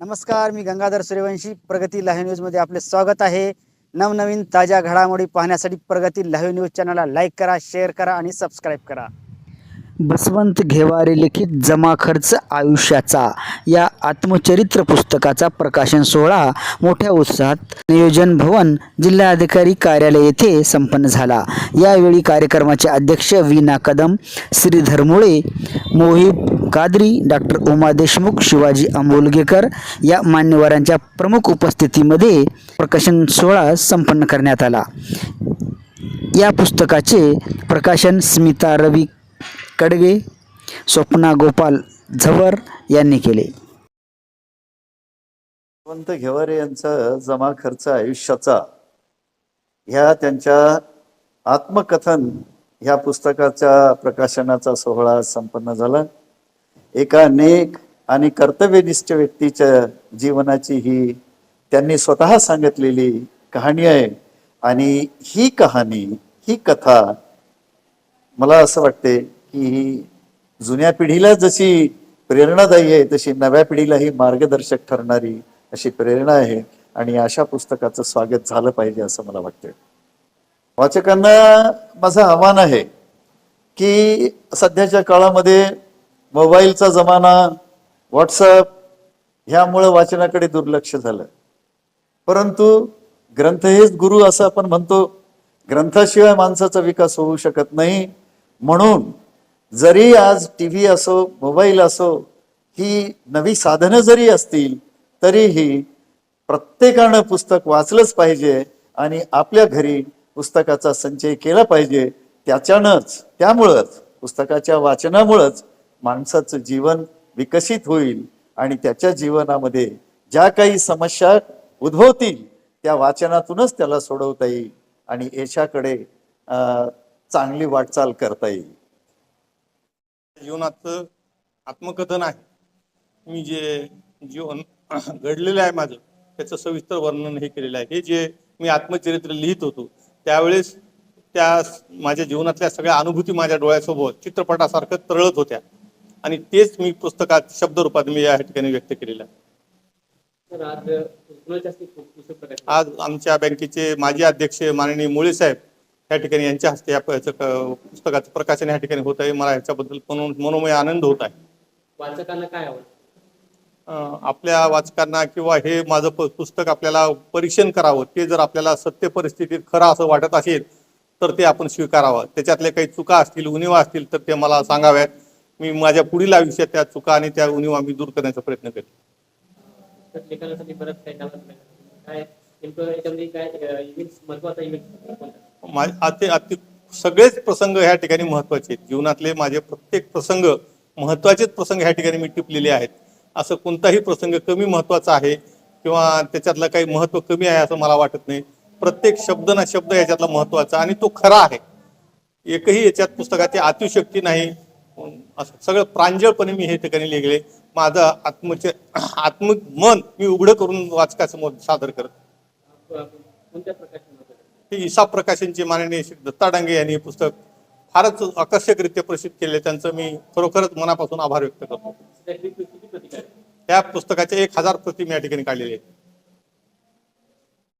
नमस्कार, मी गंगाधर सूर्यवंशी. प्रगती लाईव्ह न्यूजमध्ये आपले स्वागत आहे. नवनवीन ताज्या घडामोडी पाहण्यासाठी प्रगती लाईव्ह न्यूज चॅनलला लाईक करा, शेअर करा आणि सबस्क्राईब करा. बसवंत घेवारे लिखित जमा खर्च आयुष्याचा या आत्मचरित्र पुस्तकाचा प्रकाशन सोहळा मोठ्या उत्साहात नियोजन भवन जिल्हाधिकारी कार्यालय येथे संपन्न झाला. यावेळी कार्यक्रमाचे अध्यक्ष वीना कदम, श्रीधर मुळे, मोहिब कादरी, डॉक्टर उमा देशमुख, शिवाजी आंबोलगेकर या मान्यवरांच्या प्रमुख उपस्थितीमध्ये प्रकाशन सोहळा संपन्न करण्यात आला. या पुस्तकाचे प्रकाशन स्मिता रवी कडगे, स्वप्ना गोपाल झवर यांनी केले. बसवंत घेवारे यांचा जमा खर्च आयुष्याचा ह्या त्यांच्या आत्मकथन ह्या पुस्तकाच्या प्रकाशनाचा सोहळा संपन्न झाला. एका नेक आणि कर्तव्यनिष्ठ व्यक्तीच्या जीवनाची ही त्यांनी स्वतः सांगितलेली कहाणी आहे. आणि ही कहाणी, ही कथा मला असं वाटते की ही जुन्या पिढीला जशी प्रेरणादायी आहे तशी नव्या पिढीलाही मार्गदर्शक ठरणारी अशी प्रेरणा आहे. आणि अशा पुस्तकाचं स्वागत झालं पाहिजे असं मला वाटतं. वाचकांना माझं आव्हान आहे की सध्याच्या काळामध्ये मोबाईलचा जमाना, व्हॉट्सअप ह्यामुळं वाचनाकडे दुर्लक्ष झालं. परंतु ग्रंथ हेच गुरु असं आपण म्हणतो. ग्रंथाशिवाय माणसाचा विकास होऊ शकत नाही. म्हणून जरी आज टीव्ही असो, मोबाईल असो, ही नवी साधनं जरी असतील तरीही प्रत्येकानं पुस्तक वाचलंच पाहिजे आणि आपल्या घरी पुस्तकाचा संचय केला पाहिजे. त्यामुळंच पुस्तकाच्या वाचनामुळंच माणसाचं जीवन विकसित होईल आणि त्याच्या जीवनामध्ये ज्या काही समस्या उद्भवतील त्या वाचनातूनच त्याला सोडवता येईल आणि यशाकडे चांगली वाटचाल करता येईल. जीवनाचं आत्मकथन आहे. मी जे जीवन घडलेलं आहे माझं त्याचं सविस्तर वर्णन हे केलेलं आहे. हे जे मी आत्मचरित्र लिहित होतो त्यावेळेस त्या माझ्या जीवनातल्या सगळ्या अनुभूती माझ्या डोळ्यासोबत चित्रपटासारखं तरळत होत्या आणि तेच मी पुस्तकात शब्दरूपात मी या ठिकाणी व्यक्त केलेलं आहे. आज आमच्या बँकेचे माजी अध्यक्ष माननीय मुळे साहेब या ठिकाणी यांच्या हस्ते या पुस्तकाचं प्रकाशन या ठिकाणी होत आहे. मला ह्याच्याबद्दल मनोमय आनंद होत आहे. वाचकांना काय आवडतं? आपल्या वाचकांना किंवा हे माझं पुस्तक आपल्याला परीक्षण करावं, ते जर आपल्याला सत्य परिस्थितीत खरं असं वाटत असेल तर ते आपण स्वीकारावं. त्याच्यातल्या काही चुका असतील, उणिवा असतील तर ते मला सांगाव्यात. मी माझ्या पुढील आयुष्यात त्या चुका आणि त्या उणिवा मी दूर करण्याचा प्रयत्न करेन. लेखनासाठी बरंच काही काय नेमकं याच्यामध्ये काय इव्हेंट्स, महत्त्वाचा इव्हेंट? सगळेच प्रसंग ह्या ठिकाणी महत्वाचे आहेत. जीवनातले माझे प्रत्येक प्रसंग महत्वाचेच प्रसंग ह्या ठिकाणी मी टिपलेले आहेत. असं कोणताही प्रसंग कमी महत्वाचा आहे किंवा त्याच्यातलं काही महत्व कमी आहे असं मला वाटत नाही. प्रत्येक शब्द ना शब्द याच्यातला महत्वाचा आणि तो खरा आहे. एकही याच्यात पुस्तकाची अतिशक्ती नाही. असं सगळं प्रांजळपणे मी हे ठिकाणी लिहिले. माझं आत्ममन मी उघडं करून वाचकासमोर सादर करत. कोणत्या प्रकारचे? हे ईसा प्रकाशनचे माननीय श्री दत्ता डांगे यांनी हे पुस्तक फारच आकर्षकरित्या प्रसिद्ध केले. त्यांचं मी खरोखरच मनापासून आभार व्यक्त करतो. किती प्रती? त्या पुस्तकाच्या 1000 प्रती मी या ठिकाणी काढलेले आहेत.